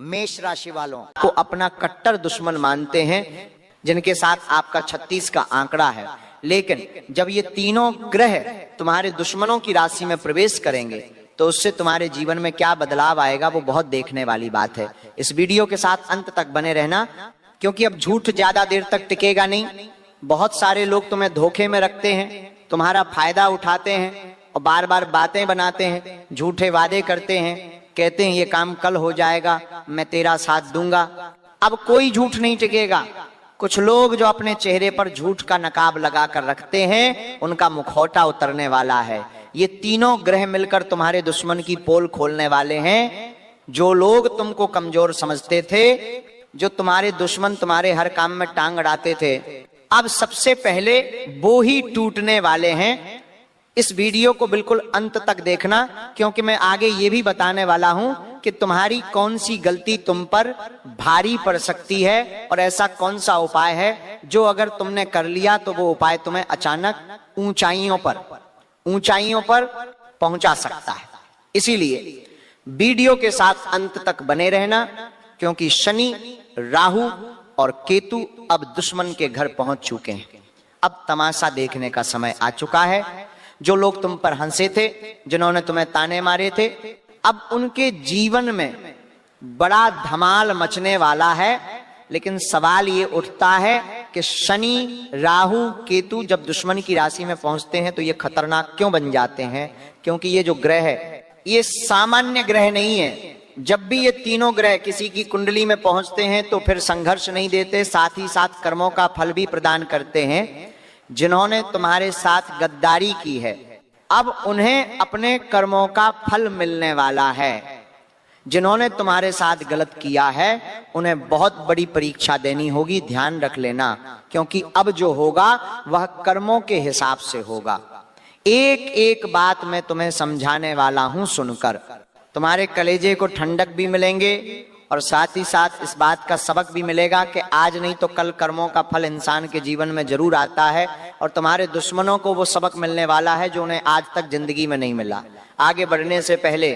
मेष राशि वालों को अपना कट्टर दुश्मन मानते हैं, जिनके साथ आपका 36 का आंकड़ा है। लेकिन जब ये तीनों ग्रह तुम्हारे दुश्मनों की राशि में प्रवेश करेंगे तो उससे तुम्हारे जीवन में क्या बदलाव आएगा वो बहुत देखने वाली बात है। इस वीडियो के साथ अंत तक बने रहना, क्योंकि अब झूठ ज्यादा देर तक टिकेगा नहीं। बहुत सारे लोग तुम्हें धोखे में रखते हैं, तुम्हारा फायदा उठाते हैं और बार बार बातें बनाते हैं, झूठे वादे करते हैं, कहते हैं ये काम कल हो जाएगा, मैं तेरा साथ दूंगा। अब कोई झूठ नहीं टिकेगा। कुछ लोग जो अपने चेहरे पर झूठ का नकाब लगा कर रखते हैं, उनका मुखौटा उतरने वाला है। ये तीनों ग्रह मिलकर तुम्हारे दुश्मन की पोल खोलने वाले हैं। जो लोग तुमको कमजोर समझते थे, जो तुम्हारे दुश्मन तुम्हारे हर काम में टांग अड़ाते थे, अब सबसे पहले वो ही टूटने वाले हैं। इस वीडियो को बिल्कुल अंत तक देखना, क्योंकि मैं आगे ये भी बताने वाला हूं कि तुम्हारी कौन सी गलती तुम पर भारी पड़ सकती है और ऐसा कौन सा उपाय है जो अगर तुमने कर लिया तो वो उपाय तुम्हें अचानक ऊंचाइयों पर पहुंचा सकता है। इसीलिए वीडियो के साथ अंत तक बने रहना, क्योंकि शनि, राहु और केतु अब दुश्मन के घर पहुंच चुके हैं। अब तमाशा देखने का समय आ चुका है। जो लोग तुम पर हंसे थे, जिन्होंने तुम्हें ताने मारे थे, अब उनके जीवन में बड़ा धमाल मचने वाला है। लेकिन सवाल ये उठता है कि शनि, राहु, केतु जब दुश्मन की राशि में पहुंचते हैं तो ये खतरनाक क्यों बन जाते हैं? क्योंकि ये जो ग्रह है ये सामान्य ग्रह नहीं है। जब भी ये तीनों ग्रह किसी की कुंडली में पहुंचते हैं तो फिर संघर्ष नहीं देते, साथ ही साथ कर्मों का फल भी प्रदान करते हैं। जिन्होंने तुम्हारे साथ गद्दारी की है, अब उन्हें अपने कर्मों का फल मिलने वाला है। जिन्होंने तुम्हारे साथ गलत किया है, उन्हें बहुत बड़ी परीक्षा देनी होगी, ध्यान रख लेना। क्योंकि अब जो होगा वह कर्मों के हिसाब से होगा। एक एक बात मैं तुम्हें समझाने वाला हूं, सुनकर तुम्हारे कलेजे को ठंडक भी मिलेंगे और साथ ही साथ इस बात का सबक भी मिलेगा कि आज नहीं तो कल कर्मों का फल इंसान के जीवन में जरूर आता है और तुम्हारे दुश्मनों को वो सबक मिलने वाला है जो उन्हें आज तक जिंदगी में नहीं मिला। आगे बढ़ने से पहले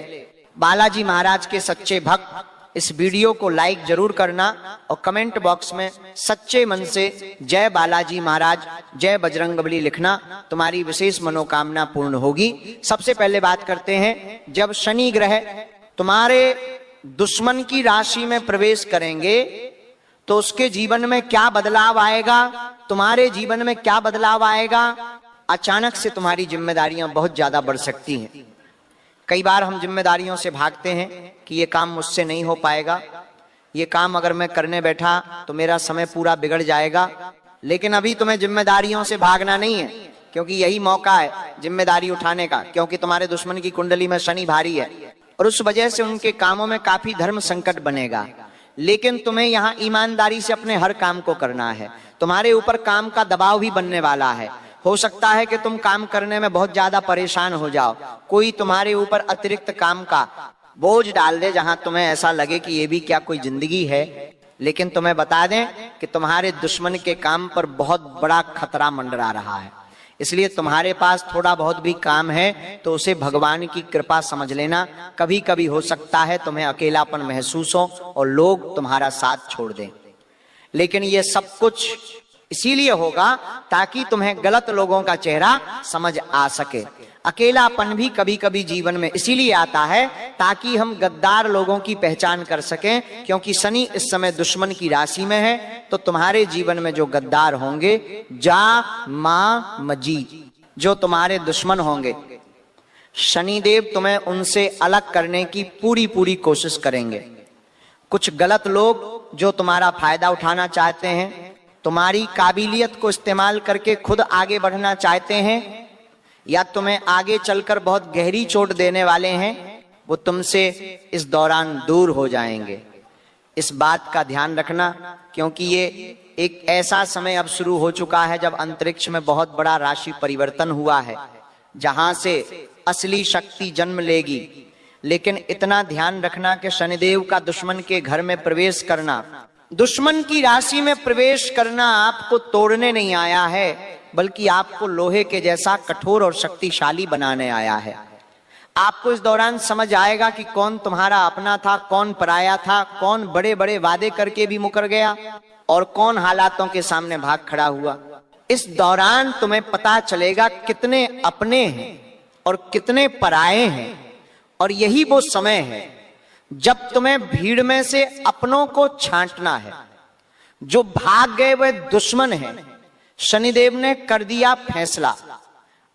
बालाजी महाराज के सच्चे भक्त इस वीडियो को लाइक जरूर करना और कमेंट बॉक्स में सच्चे मन से जय बालाजी महाराज, जय बजरंगबली लिखना। तुम्हारी विशेष मनोकामना पूर्ण होगी। सबसे पहले बात करते हैं, जब शनि ग्रह तुम्हारे दुश्मन की राशि में प्रवेश करेंगे तो उसके जीवन में क्या बदलाव आएगा, तुम्हारे जीवन में क्या बदलाव आएगा। अचानक से तुम्हारी जिम्मेदारियां बहुत ज्यादा बढ़ सकती हैं। कई बार हम जिम्मेदारियों से भागते हैं कि ये काम मुझसे नहीं हो पाएगा, ये काम अगर मैं करने बैठा तो मेरा समय पूरा बिगड़ जाएगा। लेकिन अभी तुम्हें जिम्मेदारियों से भागना नहीं है, क्योंकि यही मौका है जिम्मेदारी उठाने का। क्योंकि तुम्हारे दुश्मन की कुंडली में शनि भारी है और उस वजह से उनके कामों में काफी धर्म संकट बनेगा। लेकिन तुम्हें यहाँ ईमानदारी से अपने हर काम को करना है। तुम्हारे ऊपर काम का दबाव भी बनने वाला है। हो सकता है कि तुम काम करने में बहुत ज्यादा परेशान हो जाओ, कोई तुम्हारे ऊपर अतिरिक्त काम का बोझ डाल दे जहां तुम्हें ऐसा लगे कि ये भी क्या कोई जिंदगी है। लेकिन तुम्हें बता दें कि तुम्हारे दुश्मन के काम पर बहुत बड़ा खतरा मंडरा रहा है। इसलिए तुम्हारे पास थोड़ा बहुत भी काम है तो उसे भगवान की कृपा समझ लेना। कभी कभी हो सकता है तुम्हें अकेलापन महसूस हो और लोग तुम्हारा साथ छोड़ दें। लेकिन ये सब कुछ इसीलिए होगा ताकि तुम्हें गलत लोगों का चेहरा समझ आ सके। अकेलापन भी कभी कभी जीवन में इसीलिए आता है ताकि हम गद्दार लोगों की पहचान कर सकें। क्योंकि शनि इस समय दुश्मन की राशि में है तो तुम्हारे जीवन में जो गद्दार होंगे, जा मा मजीद, जो तुम्हारे दुश्मन होंगे, शनिदेव तुम्हें उनसे अलग करने की पूरी कोशिश करेंगे। कुछ गलत लोग जो तुम्हारा फायदा उठाना चाहते हैं, तुम्हारी काबिलियत को इस्तेमाल करके खुद आगे बढ़ना चाहते हैं, या तुम्हें आगे चलकर बहुत गहरी चोट देने वाले हैं, वो तुमसे इस दौरान दूर हो जाएंगे। इस बात का ध्यान रखना, क्योंकि ये एक ऐसा समय अब शुरू हो चुका है जब अंतरिक्ष में बहुत बड़ा राशि परिवर्तन हुआ है, जहां से असली शक्ति जन्म लेगी। लेकिन इतना ध्यान रखना कि शनिदेव का दुश्मन के घर में प्रवेश करना, दुश्मन की राशि में प्रवेश करना आपको तोड़ने नहीं आया है, बल्कि आपको लोहे के जैसा कठोर और शक्तिशाली बनाने आया है। आपको इस दौरान समझ आएगा कि कौन तुम्हारा अपना था, कौन पराया था, कौन बड़े बड़े वादे करके भी मुकर गया और कौन हालातों के सामने भाग खड़ा हुआ। इस दौरान तुम्हें पता चलेगा कितने अपने हैं और कितने पराये हैं। और यही वो समय है जब तुम्हें भीड़ में से अपनों को छांटना है। जो भाग गए वे दुश्मन हैं। शनिदेव ने कर दिया फैसला,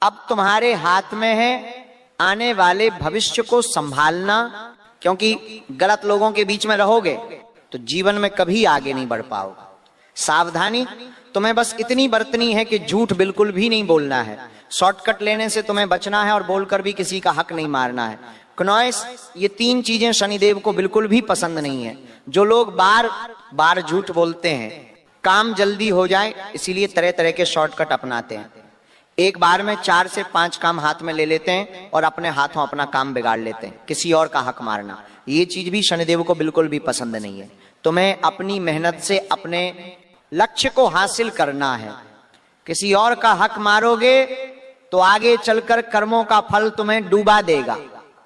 अब तुम्हारे हाथ में है आने वाले भविष्य को संभालना, क्योंकि गलत लोगों के बीच में रहोगे तो जीवन में कभी आगे नहीं बढ़ पाओगे। सावधानी तुम्हें बस इतनी बरतनी है कि झूठ बिल्कुल भी नहीं बोलना है, शॉर्टकट लेने से तुम्हें बचना है और बोलकर भी किसी का हक नहीं मारना है। कनॉइस, ये 3 चीजें शनिदेव को बिल्कुल भी पसंद नहीं है। जो लोग बार बार झूठ बोलते हैं, काम जल्दी हो जाए इसीलिए तरह तरह के शॉर्टकट अपनाते हैं। एक बार में 4 से 5 काम हाथ में ले लेते हैं और अपने हाथों अपना काम बिगाड़ लेते हैं, किसी और का हक मारना। ये चीज भी शनिदेव को बिल्कुल भी पसंद नहीं है। तुम्हें अपनी मेहनत से अपने लक्ष्य को हासिल करना है। किसी और का हक मारोगे तो आगे चलकर कर्मों का फल तुम्हें डूबा देगा,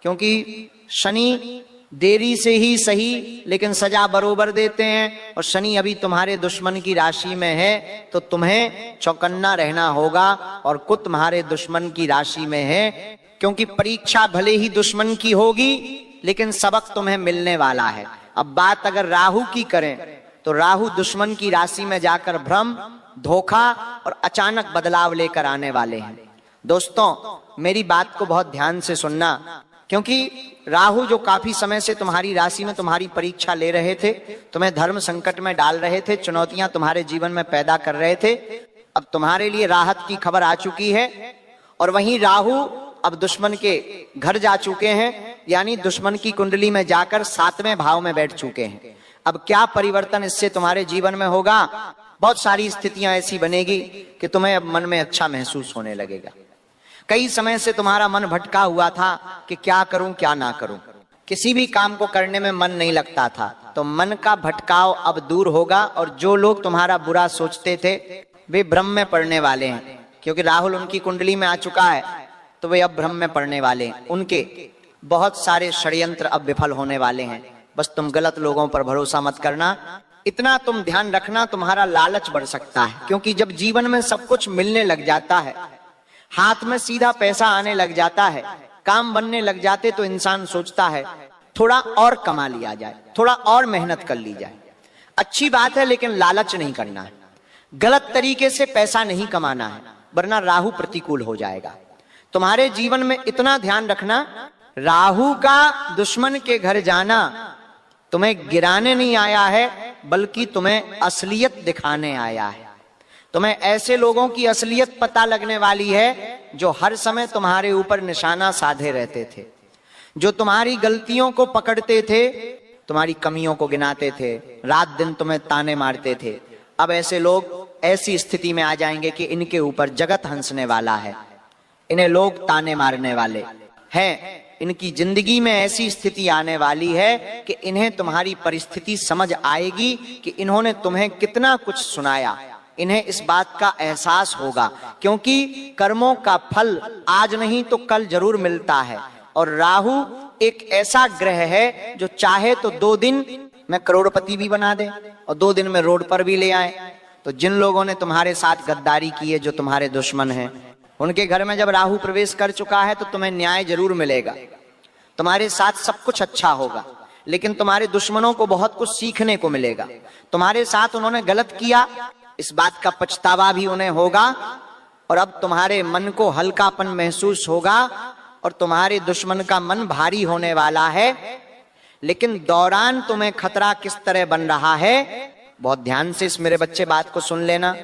क्योंकि शनि देरी से ही सही लेकिन सजा बरोबर देते हैं। और शनि अभी तुम्हारे दुश्मन की राशि में है तो तुम्हें चौकन्ना रहना होगा, और कुछ तुम्हारे दुश्मन की राशि में है, क्योंकि परीक्षा भले ही दुश्मन की होगी लेकिन सबक तुम्हें मिलने वाला है। अब बात अगर राहु की करें तो राहु दुश्मन की राशि में जाकर भ्रम, धोखा और अचानक बदलाव लेकर आने वाले हैं। दोस्तों, मेरी बात को बहुत ध्यान से सुनना, क्योंकि राहु जो काफी समय से तुम्हारी राशि में तुम्हारी परीक्षा ले रहे थे, तुम्हें धर्म संकट में डाल रहे थे, चुनौतियां तुम्हारे जीवन में पैदा कर रहे थे, अब तुम्हारे लिए राहत की खबर आ चुकी है। और वहीं राहु अब दुश्मन के घर जा चुके हैं, यानी दुश्मन की कुंडली में जाकर 7वें भाव में बैठ चुके हैं। अब क्या परिवर्तन इससे तुम्हारे जीवन में होगा? बहुत सारी स्थितियां ऐसी बनेगी कि तुम्हें अब मन में अच्छा महसूस होने लगेगा। कई समय से तुम्हारा मन भटका हुआ था कि क्या करूं क्या ना करूं, किसी भी काम को करने में मन नहीं लगता था, तो मन का भटकाव अब दूर होगा। और जो लोग तुम्हारा बुरा सोचते थे वे भ्रम में पड़ने वाले हैं, क्योंकि राहुल उनकी कुंडली में आ चुका है तो वे अब भ्रम में पड़ने वाले हैं। उनके बहुत सारे षड्यंत्र अब विफल होने वाले हैं। बस तुम गलत लोगों पर भरोसा मत करना, इतना तुम ध्यान रखना, तुम्हारा लालच बढ़ सकता है। क्योंकि जब जीवन में सब कुछ मिलने लग जाता है, हाथ में सीधा पैसा आने लग जाता है, काम बनने लग जाते, तो इंसान सोचता है थोड़ा और कमा लिया जाए, थोड़ा और मेहनत कर ली जाए। अच्छी बात है, लेकिन लालच नहीं करना है, गलत तरीके से पैसा नहीं कमाना है, वरना राहु प्रतिकूल हो जाएगा। तुम्हारे जीवन में इतना ध्यान रखना, राहु का दुश्मन के घर जाना तुम्हें गिराने नहीं आया है, बल्कि तुम्हें असलियत दिखाने आया है। तुम्हें ऐसे लोगों की असलियत पता लगने वाली है जो हर समय तुम्हारे ऊपर निशाना साधे रहते थे, जो तुम्हारी गलतियों को पकड़ते थे, तुम्हारी कमियों को गिनाते थे, रात दिन तुम्हें ताने मारते थे। अब ऐसे लोग ऐसी स्थिति में आ जाएंगे कि इनके ऊपर जगत हंसने वाला है, इन्हें लोग ताने मारने वाले हैं। इनकी जिंदगी में ऐसी स्थिति आने वाली है कि इन्हें तुम्हारी परिस्थिति समझ आएगी कि इन्होंने तुम्हें कितना कुछ सुनाया। इन्हें इस बात का एहसास होगा, क्योंकि कर्मों का फल आज नहीं तो कल जरूर मिलता है। और राहु एक ऐसा ग्रह है जो चाहे तो 2 दिन में करोड़पति भी बना दे और 2 दिन में रोड पर भी ले आए। तो जिन लोगों ने तुम्हारे साथ गद्दारी की है, जो तुम्हारे दुश्मन हैं, उनके घर में जब राहु प्रवेश कर चुका है तो तुम्हें न्याय जरूर मिलेगा, तुम्हारे साथ सब कुछ अच्छा होगा, लेकिन तुम्हारे दुश्मनों को बहुत कुछ सीखने को मिलेगा। तुम्हारे साथ उन्होंने गलत किया, इस बात का पछतावा भी उन्हें होगा, और अब तुम्हारे मन को हल्कापन महसूस होगा और तुम्हारे दुश्मन का मन भारी होने वाला है। लेकिन दौरान तुम्हें खतरा किस तरह बन रहा है, बहुत ध्यान से इस मेरे बच्चे बात को सुन लेना।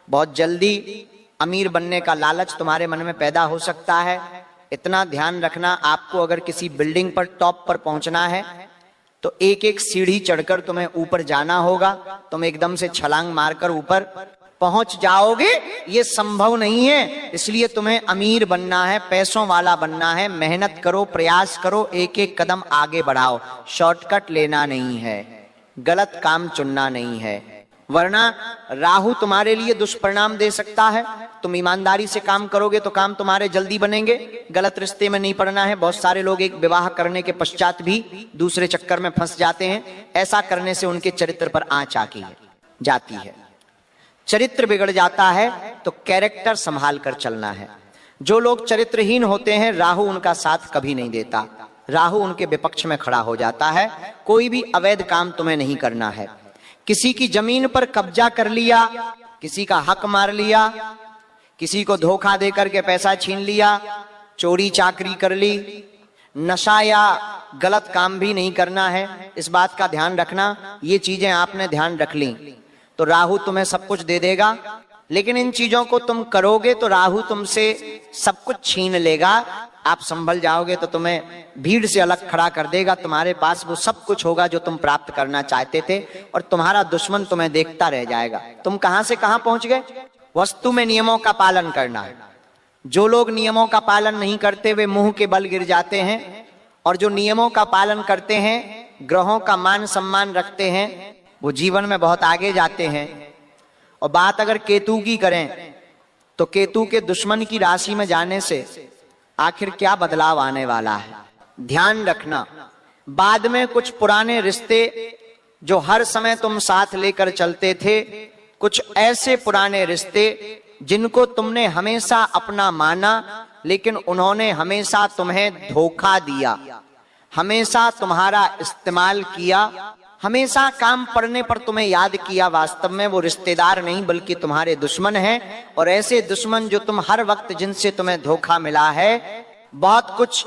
बहुत जल्दी अमीर बनने का लालच तुम्हारे मन में पैदा हो सकता है, इतना ध्यान रखना। आपको अगर किसी बिल्डिंग पर टॉप पर पहुंचना है तो एक एक सीढ़ी चढ़कर तुम्हें ऊपर जाना होगा। तुम एकदम से छलांग मारकर ऊपर पहुंच जाओगे, ये संभव नहीं है। इसलिए तुम्हें अमीर बनना है, पैसों वाला बनना है। मेहनत करो, प्रयास करो, एक एक कदम आगे बढ़ाओ। शॉर्टकट लेना नहीं है, गलत काम चुनना नहीं है, वरना राहु तुम्हारे लिए दुष्परिणाम दे सकता है। तुम ईमानदारी से काम करोगे तो काम तुम्हारे जल्दी बनेंगे। गलत रिश्ते में नहीं पड़ना है। बहुत सारे लोग एक विवाह करने के पश्चात भी दूसरे चक्कर में फंस जाते हैं। ऐसा करने से उनके चरित्र पर आंच आती जाती है। चरित्र बिगड़ जाता है तो कैरेक्टर संभाल कर चलना है। जो लोग चरित्रहीन होते हैं राहु उनका साथ कभी नहीं देता। राहु उनके विपक्ष में खड़ा हो जाता है। कोई भी अवैध काम तुम्हें नहीं करना है। किसी की जमीन पर कब्जा कर लिया, किसी का हक मार लिया, किसी को धोखा देकर के पैसा छीन लिया, चोरी चाकरी कर ली, नशा या गलत काम भी नहीं करना है। इस बात का ध्यान रखना। ये चीजें आपने ध्यान रख ली तो राहु तुम्हें सब कुछ दे देगा। लेकिन इन चीजों को तुम करोगे तो राहु तुमसे सब कुछ छीन लेगा। आप संभल जाओगे तो तुम्हें भीड़ से अलग खड़ा कर देगा। तुम्हारे पास वो सब कुछ होगा जो तुम प्राप्त करना चाहते थे और तुम्हारा दुश्मन तुम्हें देखता रह जाएगा। तुम कहां से कहां पहुंच गए। वस्तु में नियमों का पालन करना है। जो लोग नियमों का पालन नहीं करते वे मुंह के बल गिर जाते हैं, और जो नियमों का पालन करते हैं, ग्रहों का मान सम्मान रखते हैं, वो जीवन में बहुत आगे जाते हैं। और बात अगर केतु की करें तो केतु के दुश्मन की राशि में जाने से आखिर क्या बदलाव आने वाला है, ध्यान रखना। बाद में कुछ पुराने रिश्ते जो हर समय तुम साथ लेकर चलते थे, कुछ ऐसे पुराने रिश्ते जिनको तुमने हमेशा अपना माना लेकिन उन्होंने हमेशा तुम्हें धोखा दिया, हमेशा तुम्हारा इस्तेमाल किया, हमेशा काम पड़ने पर तुम्हें याद किया, वास्तव में वो रिश्तेदार नहीं बल्कि तुम्हारे दुश्मन हैं। और ऐसे दुश्मन जो तुम हर वक्त जिनसे तुम्हें धोखा मिला है, बहुत कुछ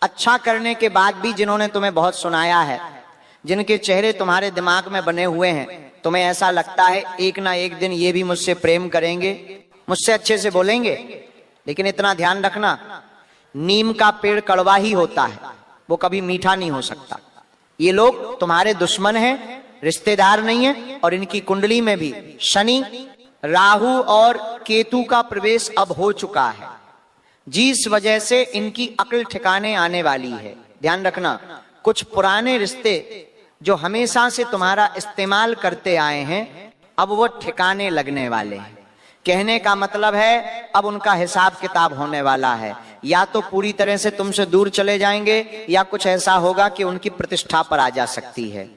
अच्छा करने के बाद भी जिन्होंने तुम्हें बहुत सुनाया है, जिनके चेहरे तुम्हारे दिमाग में बने हुए हैं, तुम्हें ऐसा लगता है एक ना एक दिन ये भी मुझसे प्रेम करेंगे, मुझसे अच्छे से बोलेंगे। लेकिन इतना ध्यान रखना, नीम का पेड़ कड़वा ही होता है, वो कभी मीठा नहीं हो सकता। ये लोग तुम्हारे दुश्मन हैं, रिश्तेदार नहीं है। और इनकी कुंडली में भी शनि, राहु और केतु का प्रवेश अब हो चुका है, जिस वजह से इनकी अक्ल ठिकाने आने वाली है। ध्यान रखना, कुछ पुराने रिश्ते जो हमेशा से तुम्हारा इस्तेमाल करते आए हैं, अब वो ठिकाने लगने वाले हैं। कहने का मतलब है अब उनका हिसाब किताब होने वाला है। या तो पूरी तरह से तुमसे दूर चले जाएंगे, या कुछ ऐसा होगा कि उनकी प्रतिष्ठा पर आ जा सकती है,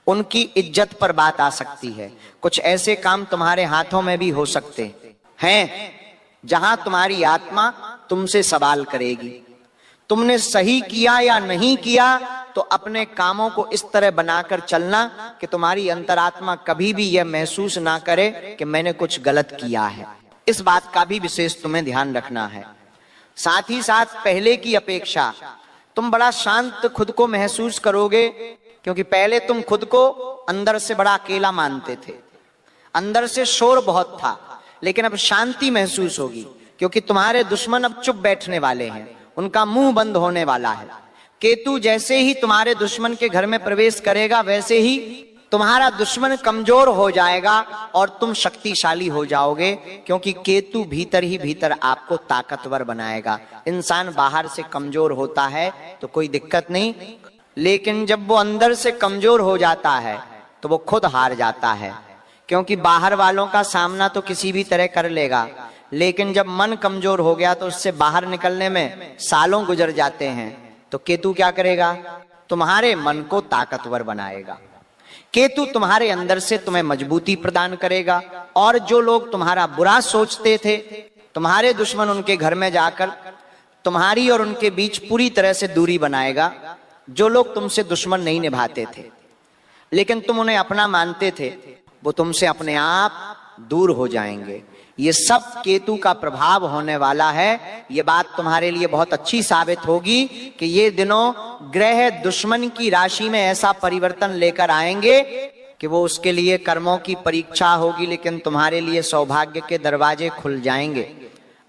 उनकी इज्जत पर बात आ सकती है। कुछ ऐसे काम तुम्हारे हाथों में भी हो सकते हैं जहां तुम्हारी आत्मा तुमसे सवाल करेगी। तुमने सही किया या नहीं किया, तो अपने कामों को इस तरह बनाकर चलना कि तुम्हारी अंतरात्मा कभी भी यह महसूस ना करे कि मैंने कुछ गलत किया है। इस बात का भी विशेष तुम्हें ध्यान रखना है। साथ ही साथ पहले की अपेक्षा तुम बड़ा शांत खुद को महसूस करोगे, क्योंकि पहले तुम खुद को अंदर से बड़ा अकेला मानते थे, अंदर से शोर बहुत था, लेकिन अब शांति महसूस होगी, क्योंकि तुम्हारे दुश्मन अब चुप बैठने वाले हैं, उनका मुंह बंद होने वाला है। केतु जैसे ही तुम्हारे दुश्मन के घर में प्रवेश करेगा, वैसे ही तुम्हारा दुश्मन कमजोर हो जाएगा और तुम शक्तिशाली हो जाओगे, क्योंकि केतु भीतर ही भीतर आपको ताकतवर बनाएगा। इंसान बाहर से कमजोर होता है तो कोई दिक्कत नहीं, लेकिन जब वो अंदर से कमजोर हो जाता है तो वो खुद हार जाता है, क्योंकि बाहर वालों का सामना तो किसी भी तरह कर लेगा, लेकिन जब मन कमजोर हो गया तो उससे बाहर निकलने में सालों गुजर जाते हैं। तो केतु क्या करेगा? तुम्हारे मन को ताकतवर बनाएगा। केतु तुम्हारे अंदर से तुम्हें मजबूती प्रदान करेगा। और जो लोग तुम्हारा बुरा सोचते थे, तुम्हारे दुश्मन, उनके घर में जाकर तुम्हारी और उनके बीच पूरी तरह से दूरी बनाएगा। जो लोग तुमसे दुश्मन नहीं निभाते थे लेकिन तुम उन्हें अपना मानते थे, वो तुमसे अपने आप दूर हो जाएंगे। ये सब केतु का प्रभाव होने वाला है। ये बात तुम्हारे लिए बहुत अच्छी साबित होगी कि ये दिनों ग्रह दुश्मन की राशि में ऐसा परिवर्तन लेकर आएंगे कि वो उसके लिए कर्मों की परीक्षा होगी, लेकिन तुम्हारे लिए सौभाग्य के दरवाजे खुल जाएंगे।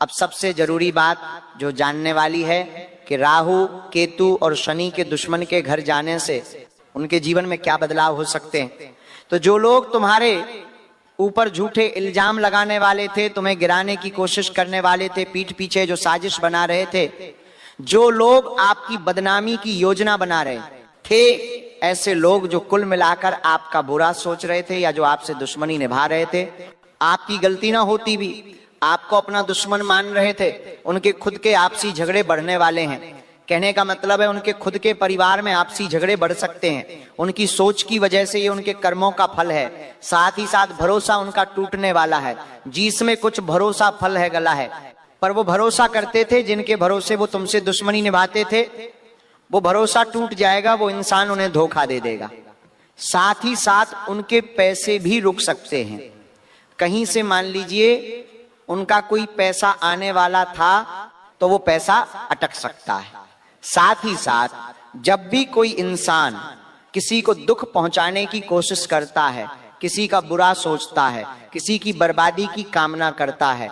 अब सबसे जरूरी बात जो जानने वाली है कि राहु, केतु और शनि के दुश्मन के घर जाने से उनके जीवन में क्या बदलाव हो सकते हैं। तो जो लोग तुम्हारे ऊपर झूठे इल्जाम लगाने वाले थे, तुम्हें गिराने की कोशिश करने वाले थे, पीठ पीछे जो साजिश बना रहे थे, जो लोग आपकी बदनामी की योजना बना रहे थे, ऐसे लोग जो कुल मिलाकर आपका बुरा सोच रहे थे या जो आपसे दुश्मनी निभा रहे थे, आपकी गलती ना होती भी आपको अपना दुश्मन मान रहे थे, उनके खुद के आपसी झगड़े बढ़ने वाले हैं। कहने का मतलब है उनके खुद के परिवार में आपसी झगड़े बढ़ सकते हैं, उनकी सोच की वजह से ये उनके कर्मों का फल है। साथ ही साथ भरोसा उनका टूटने वाला है, जिसमें कुछ भरोसा फल है गला है। पर वो भरोसा करते थे, जिनके भरोसे वो तुमसे दुश्मनी निभाते थे, वो भरोसा टूट जाएगा, वो इंसान उन्हें धोखा दे देगा। साथ ही साथ उनके पैसे भी रुक सकते हैं। कहीं से मान लीजिए उनका कोई पैसा आने वाला था तो वो पैसा अटक सकता है। साथ ही साथ जब भी कोई इंसान किसी को दुख पहुंचाने की कोशिश करता है, किसी का बुरा सोचता है, किसी की बर्बादी की कामना करता है,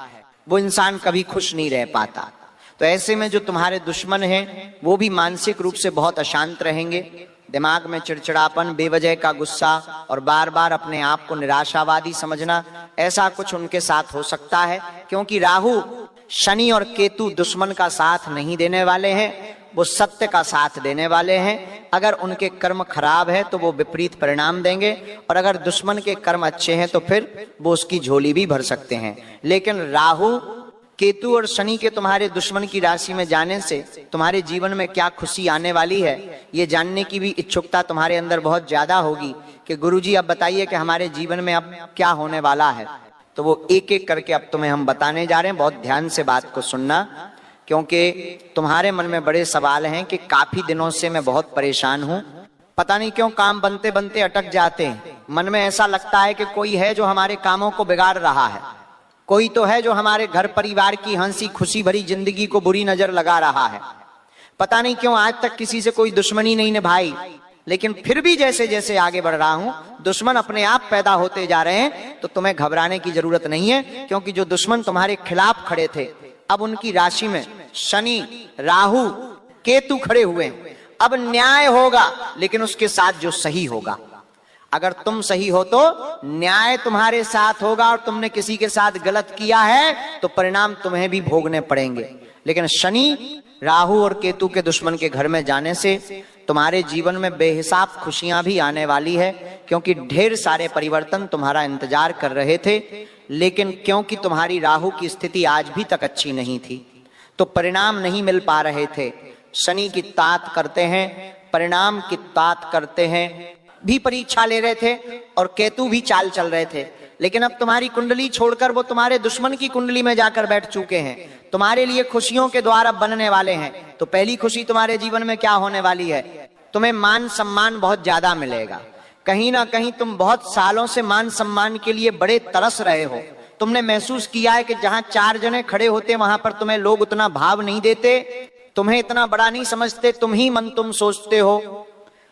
वो इंसान कभी खुश नहीं रह पाता। तो ऐसे में जो तुम्हारे दुश्मन हैं वो भी मानसिक रूप से बहुत अशांत रहेंगे। दिमाग में चिड़चिड़ापन, बेवजह का गुस्सा और बार बार अपने आप को निराशावादी समझना, ऐसा कुछ उनके साथ हो सकता है। क्योंकि राहु, शनि और केतु दुश्मन का साथ नहीं देने वाले हैं, वो सत्य का साथ देने वाले हैं। अगर उनके कर्म खराब है तो वो विपरीत परिणाम देंगे, और अगर दुश्मन के कर्म अच्छे हैं तो फिर वो उसकी झोली भी भर सकते हैं। लेकिन राहु, केतु और शनि के तुम्हारे दुश्मन की राशि में जाने से तुम्हारे जीवन में क्या खुशी आने वाली है, ये जानने की भी इच्छुकता तुम्हारे अंदर बहुत ज्यादा होगी कि गुरुजी अब बताइए कि हमारे जीवन में अब क्या होने वाला है। तो वो एक एक करके अब तुम्हें हम बताने जा रहे हैं। बहुत ध्यान से बात को सुनना, क्योंकि तुम्हारे मन में बड़े सवाल हैं कि काफी दिनों से मैं बहुत परेशान हूं, पता नहीं क्यों काम बनते बनते अटक जाते हैं। मन में ऐसा लगता है कि कोई है जो हमारे कामों को बिगाड़ रहा है, कोई तो है जो हमारे घर परिवार की हंसी खुशी भरी जिंदगी को बुरी नजर लगा रहा है। पता नहीं क्यों आज तक किसी से कोई दुश्मनी नहीं निभाई, लेकिन फिर भी जैसे जैसे आगे बढ़ रहा हूं दुश्मन अपने आप पैदा होते जा रहे हैं। तो तुम्हें घबराने की जरूरत नहीं है, क्योंकि जो दुश्मन तुम्हारे खिलाफ खड़े थे अब उनकी राशि में शनि, राहु, केतु खड़े हुए हैं। अब न्याय होगा, लेकिन उसके साथ जो सही होगा। अगर तुम सही हो तो न्याय तुम्हारे साथ होगा, और तुमने किसी के साथ गलत किया है तो परिणाम तुम्हें भी भोगने पड़ेंगे। लेकिन शनि, राहु और केतु के दुश्मन के घर में जाने से तुम्हारे जीवन में बेहिसाब खुशियां भी आने वाली है, क्योंकि ढेर सारे परिवर्तन तुम्हारा इंतजार कर रहे थे। लेकिन क्योंकि तुम्हारी राहु की स्थिति आज भी तक अच्छी नहीं थी तो परिणाम नहीं मिल पा रहे थे। शनि की तात करते हैं, परिणाम की तात करते हैं, भी परीक्षा ले रहे थे, और केतु भी चाल चल रहे थे। लेकिन अब तुम्हारी कुंडली छोड़कर वो तुम्हारे दुश्मन की कुंडली में जाकर बैठ चुके हैं। तुम्हारे लिए खुशियों के द्वार अब बनने वाले हैं। तो पहली खुशी तुम्हारे जीवन में क्या होने वाली है, तुम्हें मान सम्मान बहुत ज्यादा मिलेगा। कहीं ना कहीं तुम बहुत सालों से मान सम्मान के लिए बड़े तरस रहे हो। तुमने महसूस किया है कि जहां 4 जने खड़े होते वहां पर तुम्हें लोग उतना भाव नहीं देते, तुम्हें इतना बड़ा नहीं समझते, तुम ही मन तुम सोचते हो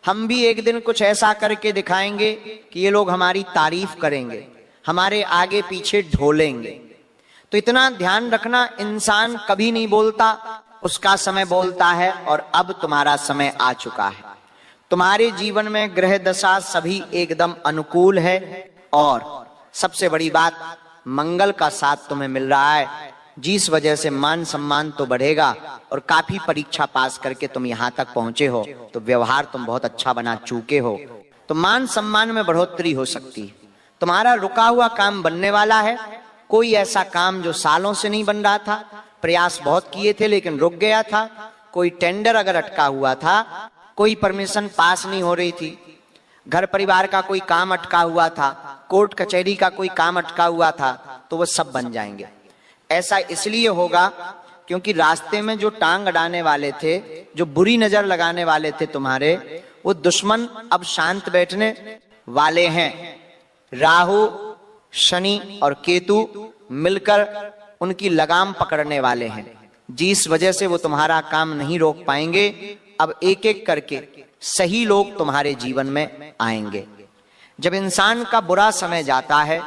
हम भी एक दिन कुछ ऐसा करके दिखाएंगे कि ये लोग हमारी तारीफ करेंगे, हमारे आगे पीछे ढोलेंगे। तो इतना ध्यान रखना, इंसान कभी नहीं बोलता, उसका समय बोलता है। और अब तुम्हारा समय आ चुका है। तुम्हारे जीवन में ग्रह दशा सभी एकदम अनुकूल है, और सबसे बड़ी बात मंगल का साथ तुम्हें मिल रहा है, जिस वजह से मान सम्मान तो बढ़ेगा। और काफी परीक्षा पास करके तुम यहां तक पहुंचे हो, तो व्यवहार तुम बहुत अच्छा बना चुके हो, तो मान सम्मान में बढ़ोतरी हो सकती है। तुम्हारा रुका हुआ काम बनने वाला है। कोई ऐसा काम जो सालों से नहीं बन रहा था, प्रयास बहुत किए थे लेकिन रुक गया था, कोई टेंडर अगर अटका हुआ था, कोई परमिशन पास नहीं हो रही थी, घर परिवार का कोई काम अटका हुआ था, कोर्ट कचहरी का कोई काम अटका हुआ था, तो वो सब बन जाएंगे। ऐसा इसलिए होगा क्योंकि रास्ते में जो टांग अड़ाने वाले थे, जो बुरी नजर लगाने वाले थे तुम्हारे, वो दुश्मन अब शांत बैठने वाले हैं। राहु, शनि और केतु मिलकर उनकी लगाम पकड़ने वाले हैं, जिस वजह से वो तुम्हारा काम नहीं रोक पाएंगे। अब एक एक करके सही लोग तुम्हारे जीवन में आएंगे। जब इंसान का बुरा समय जाता है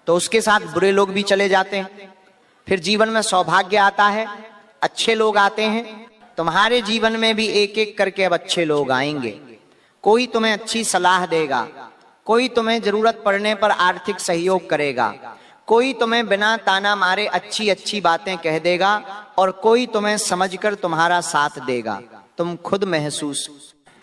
तो उसके साथ बुरे लोग भी चले जाते हैं, फिर जीवन में सौभाग्य आता है, अच्छे लोग आते हैं। तुम्हारे जीवन में भी एक एक करके अब अच्छे लोग आएंगे। कोई तुम्हें अच्छी सलाह देगा, कोई तुम्हें जरूरत पड़ने पर आर्थिक सहयोग करेगा, कोई तुम्हें बिना ताना मारे अच्छी अच्छी बातें कह देगा, और कोई तुम्हें समझकर तुम्हारा साथ देगा। तुम खुद महसूस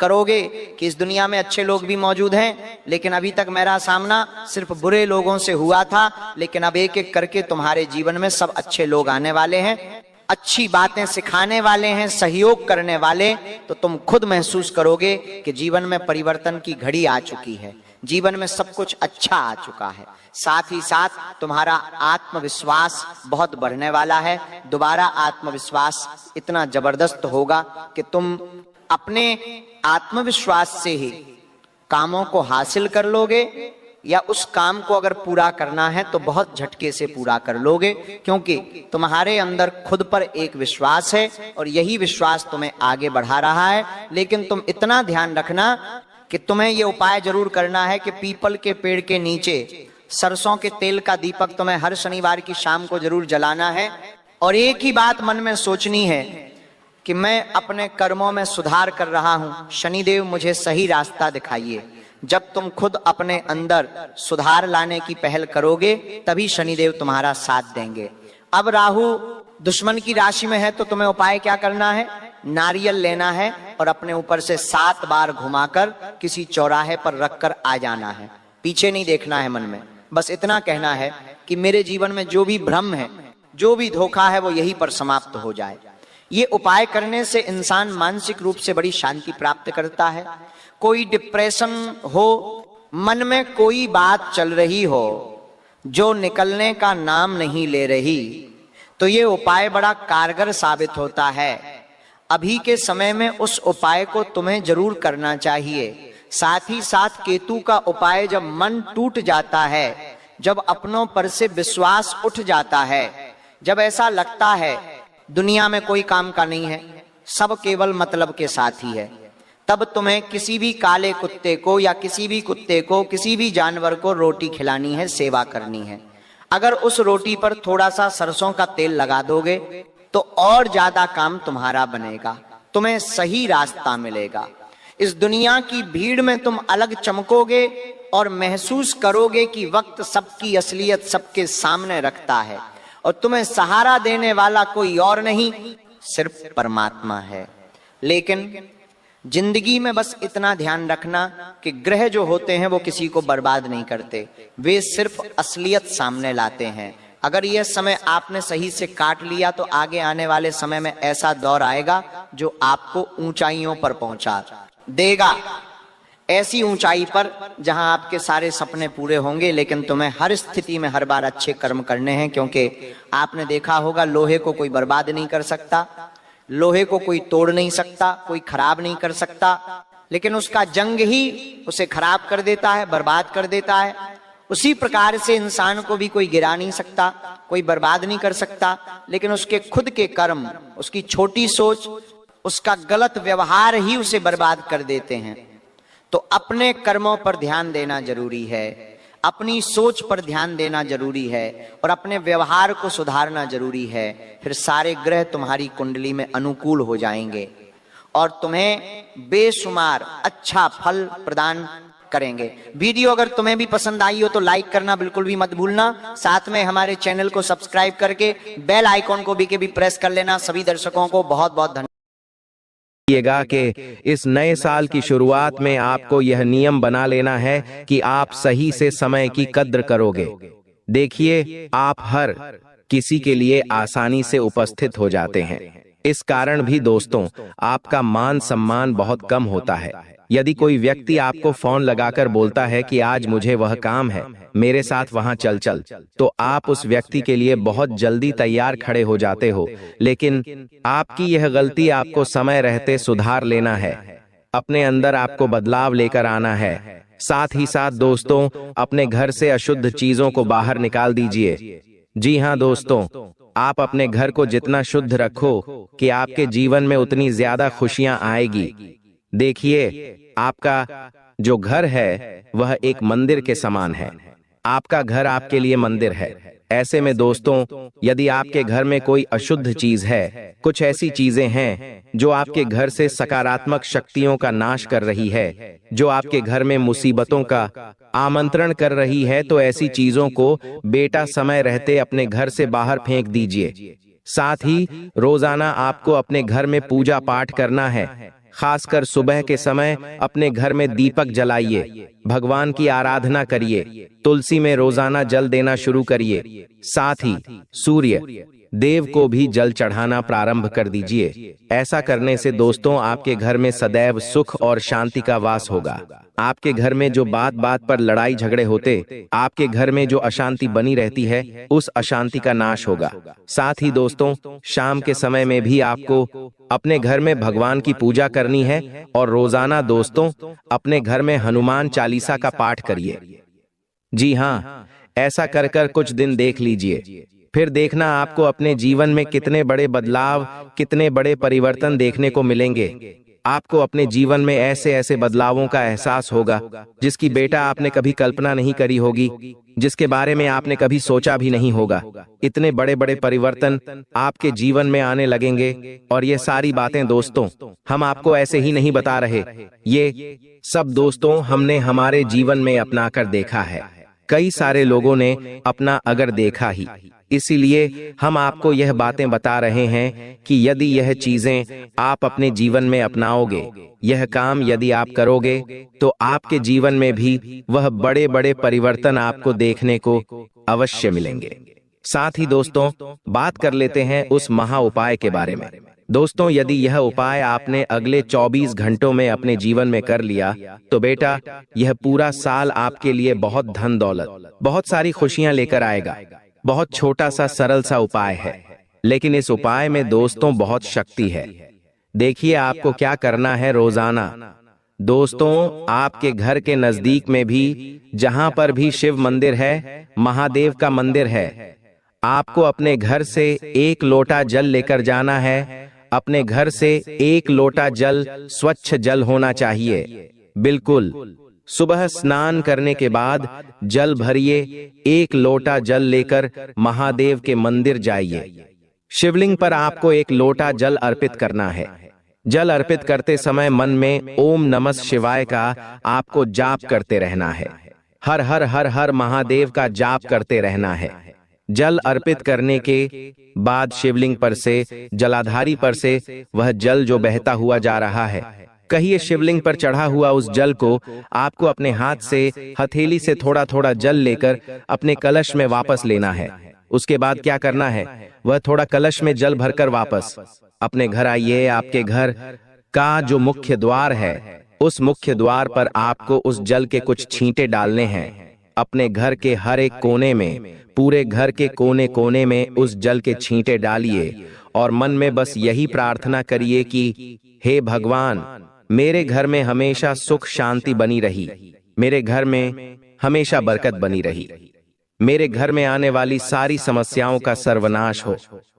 करोगे कि इस दुनिया में अच्छे लोग भी मौजूद हैं, लेकिन अभी तक मेरा सामना सिर्फ बुरे लोगों से हुआ था, लेकिन अब एक एक करके तुम्हारे जीवन में सब अच्छे लोग आने वाले हैं, अच्छी बातें सिखाने वाले हैं, सहयोग करने वाले। तो तुम खुद महसूस करोगे कि जीवन में परिवर्तन की घड़ी आ चुकी है, जीवन में सब कुछ अच्छा आ चुका है। साथ ही साथ तुम्हारा आत्मविश्वास बहुत बढ़ने वाला है। दोबारा आत्मविश्वास इतना जबरदस्त होगा कि तुम अपने आत्मविश्वास से ही कामों को हासिल कर लोगे, या उस काम को अगर पूरा करना है तो बहुत झटके से पूरा कर लोगे, क्योंकि तुम्हारे अंदर खुद पर एक विश्वास है और यही विश्वास तुम्हें आगे बढ़ा रहा है। लेकिन तुम इतना ध्यान रखना कि तुम्हें यह उपाय जरूर करना है कि पीपल के पेड़ के नीचे सरसों के तेल का दीपक तुम्हें हर शनिवार की शाम को जरूर जलाना है। और एक ही बात मन में सोचनी है कि मैं अपने कर्मों में सुधार कर रहा हूं, शनिदेव मुझे सही रास्ता दिखाइए। जब तुम खुद अपने अंदर सुधार लाने की पहल करोगे तभी शनिदेव तुम्हारा साथ देंगे। अब राहु दुश्मन की राशि में है तो तुम्हें उपाय क्या करना है, नारियल लेना है और अपने ऊपर से 7 बार घुमाकर किसी चौराहे पर रखकर आ जाना है। पीछे नहीं देखना है मन में, बस इतना कहना है कि मेरे जीवन में जो भी भ्रम है, जो भी धोखा है, वो यहीं पर समाप्त हो जाए। ये उपाय करने से इंसान मानसिक रूप से बड़ी शांति प्राप्त करता है। कोई डिप्रेशन हो, मन में कोई बात चल रही हो जो निकलने का नाम नहीं ले रही, तो ये उपाय बड़ा कारगर साबित होता है। अभी के समय में उस उपाय को तुम्हें जरूर करना चाहिए। साथ ही साथ केतु का उपाय, जब मन टूट जाता है, जब अपनों पर से विश्वास उठ जाता है, जब ऐसा लगता है दुनिया में कोई काम का नहीं है, सब केवल मतलब के साथ ही है, तब तुम्हें किसी भी काले कुत्ते को या किसी भी कुत्ते को, किसी भी जानवर को रोटी खिलानी है, सेवा करनी है। अगर उस रोटी पर थोड़ा सा सरसों का तेल लगा दोगे तो और ज्यादा काम तुम्हारा बनेगा, तुम्हें सही रास्ता मिलेगा। इस दुनिया की भीड़ में तुम अलग चमकोगे और महसूस करोगे कि वक्त सबकी असलियत सबके सामने रखता है और तुम्हें सहारा देने वाला कोई और नहीं, सिर्फ परमात्मा है। लेकिन जिंदगी में बस इतना ध्यान रखना कि ग्रह जो होते हैं वो किसी को बर्बाद नहीं करते, वे सिर्फ असलियत सामने लाते हैं। अगर यह समय आपने सही से काट लिया तो आगे आने वाले समय में ऐसा दौर आएगा जो आपको ऊंचाइयों पर पहुंचा देगा, ऐसी ऊंचाई पर जहां आपके सारे सपने पूरे होंगे। लेकिन तुम्हें हर स्थिति में हर बार अच्छे कर्म करने हैं, क्योंकि आपने देखा होगा लोहे को कोई बर्बाद नहीं कर सकता, लोहे को कोई तोड़ नहीं सकता, कोई खराब नहीं कर सकता, लेकिन उसका जंग ही उसे खराब कर देता है, बर्बाद कर देता है। उसी प्रकार से इंसान को भी कोई गिरा नहीं सकता, कोई बर्बाद नहीं कर सकता, लेकिन उसके खुद के कर्म, उसकी छोटी सोच, उसका गलत व्यवहार ही उसे बर्बाद कर देते हैं। तो अपने कर्मों पर ध्यान देना जरूरी है, अपनी सोच पर ध्यान देना जरूरी है और अपने व्यवहार को सुधारना जरूरी है। फिर सारे ग्रह तुम्हारी कुंडली में अनुकूल हो जाएंगे और तुम्हें बेशुमार अच्छा फल प्रदान करेंगे। वीडियो अगर तुम्हें भी पसंद आई हो तो लाइक करना बिल्कुल भी मत भूलना। साथ में हमारे चैनल को सब्सक्राइब करके बेल आइकॉन को भी प्रेस कर लेना। सभी दर्शकों को बहुत बहुत धन्यवाद। कि इस नए साल की शुरुआत में आपको यह नियम बना लेना है कि आप सही से समय की कद्र करोगे। देखिए, आप हर किसी के लिए आसानी से उपस्थित हो जाते हैं। इस कारण भी दोस्तों आपका मान सम्मान बहुत कम होता है। यदि कोई व्यक्ति आपको फोन लगाकर बोलता है कि आज मुझे वह काम है, मेरे साथ वहां चल, तो आप उस व्यक्ति के लिए बहुत जल्दी तैयार खड़े हो जाते हो। लेकिन आपकी यह गलती आपको समय रहते सुधार लेना है। अपने अंदर आपको बदलाव लेकर आना है। साथ ही साथ दोस्तों अपने घर से अशुद्ध चीजों को बाहर निकाल दीजिए। जी हाँ दोस्तों, आप अपने घर को जितना शुद्ध रखो कि आपके जीवन में उतनी ज्यादा खुशियां आएगी। देखिए, आपका जो घर है वह एक मंदिर के समान है। आपका घर आपके लिए मंदिर है। ऐसे में दोस्तों यदि आपके घर में कोई अशुद्ध चीज है, कुछ ऐसी चीजें हैं जो आपके घर से सकारात्मक शक्तियों का नाश कर रही है, जो आपके घर में मुसीबतों का आमंत्रण कर रही है, तो ऐसी चीजों को बेटा समय रहते अपने घर से बाहर फेंक दीजिए। साथ ही रोजाना आपको अपने घर में पूजा पाठ करना है। खासकर सुबह के समय अपने घर में दीपक जलाइए, भगवान की आराधना करिए, तुलसी में रोजाना जल देना शुरू करिए। साथ ही सूर्य देव को भी जल चढ़ाना प्रारंभ कर दीजिए। ऐसा करने से दोस्तों आपके घर में सदैव सुख और शांति का वास होगा। आपके घर में जो बात बात पर लड़ाई झगड़े होते, आपके घर में जो अशांति बनी रहती है, उस अशांति का नाश होगा। साथ ही दोस्तों शाम के समय में भी आपको अपने घर में भगवान की पूजा करनी है और रोजाना दोस्तों अपने घर में हनुमान चालीसा का पाठ करिए। जी हाँ, ऐसा कर कर कुछ दिन देख लीजिए, फिर देखना आपको अपने जीवन में कितने बड़े बदलाव, कितने बड़े परिवर्तन देखने को मिलेंगे। आपको अपने जीवन में ऐसे ऐसे बदलावों का एहसास होगा जिसकी बेटा आपने कभी कल्पना नहीं करी होगी, जिसके बारे में आपने कभी सोचा भी नहीं होगा। इतने बड़े बड़े परिवर्तन आपके जीवन में आने लगेंगे। और ये सारी बातें दोस्तों हम आपको ऐसे ही नहीं बता रहे, ये सब दोस्तों हमने हमारे जीवन में अपना कर देखा है। कई सारे लोगों ने अपना अगर देखा ही, इसीलिए हम आपको यह बातें बता रहे हैं कि यदि यह चीजें आप अपने जीवन में अपनाओगे, यह काम यदि आप करोगे, तो आपके जीवन में भी वह बड़े बड़े परिवर्तन आपको देखने को अवश्य मिलेंगे। साथ ही दोस्तों बात कर लेते हैं उस महा उपाय के बारे में। दोस्तों यदि यह उपाय आपने अगले 24 घंटों में अपने जीवन में कर लिया, तो बेटा यह पूरा साल आपके लिए बहुत धन दौलत, बहुत सारी खुशियां लेकर आएगा। बहुत छोटा सा सरल सा उपाय है, लेकिन इस उपाय में दोस्तों बहुत शक्ति है। देखिए आपको क्या करना है। रोजाना दोस्तों आपके घर के नजदीक में भी जहां पर भी शिव मंदिर है, महादेव का मंदिर है, आपको अपने घर से 1 लोटा जल लेकर जाना है। अपने घर से 1 लोटा जल स्वच्छ जल होना चाहिए। बिल्कुल सुबह स्नान करने के बाद जल भरिए, 1 लोटा जल लेकर महादेव के मंदिर जाइए। शिवलिंग पर आपको 1 लोटा जल अर्पित करना है। जल अर्पित करते समय मन में ओम नमः शिवाय का आपको जाप करते रहना है। हर हर हर हर महादेव का जाप करते रहना है। जल अर्पित करने के बाद शिवलिंग पर से, जलाधारी पर से वह जल जो बहता हुआ जा रहा है, कहिए शिवलिंग पर चढ़ा हुआ उस जल को आपको अपने हाथ से हथेली से थोड़ा थोड़ा जल लेकर अपने कलश में वापस लेना है। उसके बाद क्या करना है, वह थोड़ा कलश में जल भरकर वापस अपने घर आइए। आपके घर का जो मुख्य द्वार है, उस मुख्य द्वार पर आपको उस जल के कुछ छींटे डालने हैं। अपने घर के हर एक कोने में, पूरे घर के कोने कोने में उस जल के छींटे डालिए और मन में बस यही प्रार्थना करिए कि हे भगवान, मेरे घर में हमेशा सुख शांति बनी रही, मेरे घर में हमेशा बरकत बनी रही, मेरे घर में आने वाली सारी समस्याओं का सर्वनाश हो,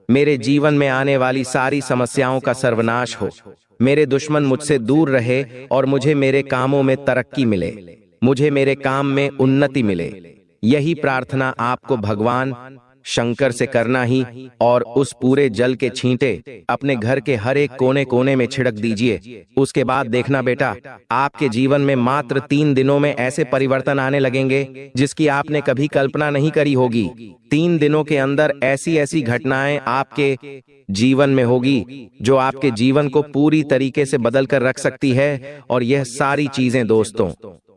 मेरे जीवन में आने वाली सारी समस्याओं का सर्वनाश हो, मेरे दुश्मन मुझसे दूर रहे और मुझे मेरे कामों में तरक्की मिले, मुझे मेरे काम में उन्नति मिले। यही प्रार्थना आपको भगवान शंकर से करना ही, और उस पूरे जल के छींटे अपने घर के हर एक कोने कोने में छिड़क दीजिए। उसके बाद देखना बेटा, आपके जीवन में मात्र 3 दिनों में ऐसे परिवर्तन आने लगेंगे जिसकी आपने कभी कल्पना नहीं करी होगी। 3 दिनों के अंदर ऐसी ऐसी घटनाएं आपके जीवन में होगी जो आपके जीवन को पूरी तरीके से बदल कर रख सकती है। और यह सारी चीजें दोस्तों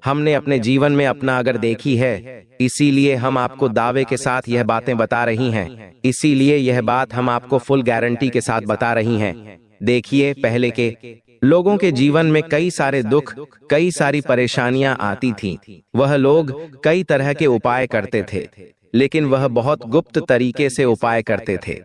हमने अपने जीवन में अपना अगर देखी है, इसीलिए हम आपको दावे के साथ यह बातें बता रही हैं। इसीलिए यह बात हम आपको फुल गारंटी के साथ बता रही हैं। देखिए पहले के लोगों के जीवन में कई सारे दुख, कई सारी परेशानियां आती थीं। वह लोग कई तरह के उपाय करते थे, लेकिन वह बहुत गुप्त तरीके से उपाय करते थे।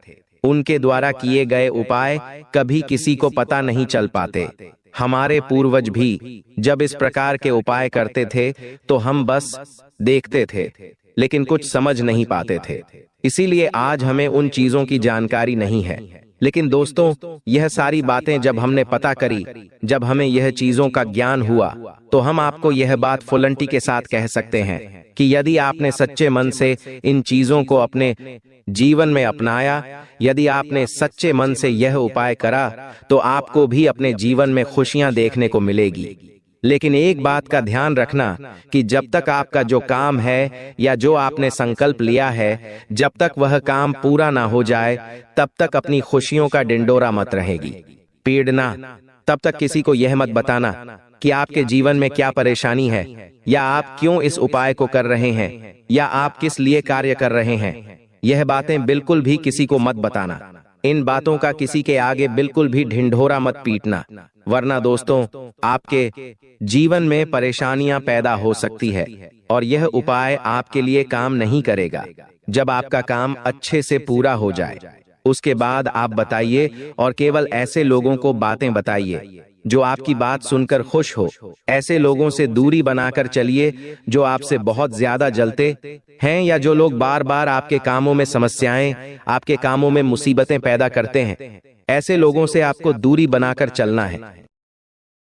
उनके द्वारा किए गए उपाय कभी किसी को पता नहीं चल पाते। हमारे पूर्वज भी जब इस प्रकार के उपाय करते थे तो हम बस देखते थे, लेकिन कुछ समझ नहीं पाते थे। इसीलिए आज हमें उन चीजों की जानकारी नहीं है। लेकिन दोस्तों यह सारी बातें जब हमने पता करी, जब हमें यह चीजों का ज्ञान हुआ, तो हम आपको यह बात फुलंटी के साथ कह सकते हैं कि यदि आपने सच्चे मन से इन चीजों को अपने जीवन में अपनाया, यदि आपने सच्चे मन से यह उपाय करा, तो आपको भी अपने जीवन में खुशियां देखने को मिलेगी। लेकिन एक बात का ध्यान रखना कि जब तक आपका जो काम है या जो आपने संकल्प लिया है, जब तक वह काम पूरा ना हो जाए, तब तक अपनी खुशियों का डिंडोरा मत रहेगी, पीड़ना, तब तक किसी को यह मत बताना कि आपके जीवन में क्या परेशानी है, या आप क्यों इस उपाय को कर रहे हैं, या आप किस लिए कार्य कर रहे हैं। यह बातें बिल्कुल भी किसी को मत बताना। इन बातों का किसी के आगे बिल्कुल भी ढिंढोरा मत पीटना, वरना दोस्तों आपके जीवन में परेशानियां पैदा हो सकती है और यह उपाय आपके लिए काम नहीं करेगा। जब आपका काम अच्छे से पूरा हो जाए उसके बाद आप बताइए, और केवल ऐसे लोगों को बातें बताइए जो आपकी बात सुनकर खुश हो। ऐसे लोगों से दूरी बनाकर चलिए जो आपसे बहुत ज्यादा जलते हैं, या जो लोग बार बार आपके कामों में समस्याएं, आपके कामों में मुसीबतें पैदा करते हैं। ऐसे लोगों से आपको दूरी बनाकर चलना है।